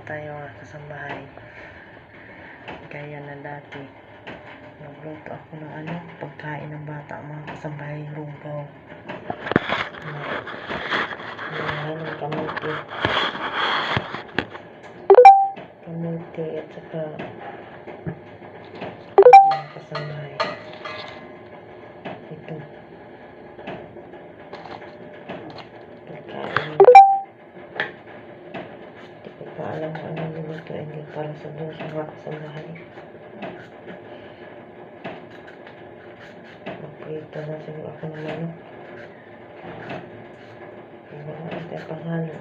tayo mga kasambahay. Kaya na dati. Nagluto ako ng pagkain ng bata mga kasambahay, lugaw. Ng kamuti. Kamuti at saka mga kasambahay. Ito. Pagkain. Hindi ko pa alam kung anong nilutuin din para sa doon sa mga kasambahay. Magprito na siguro ako ng manok. Hindi ko na ito panghalo.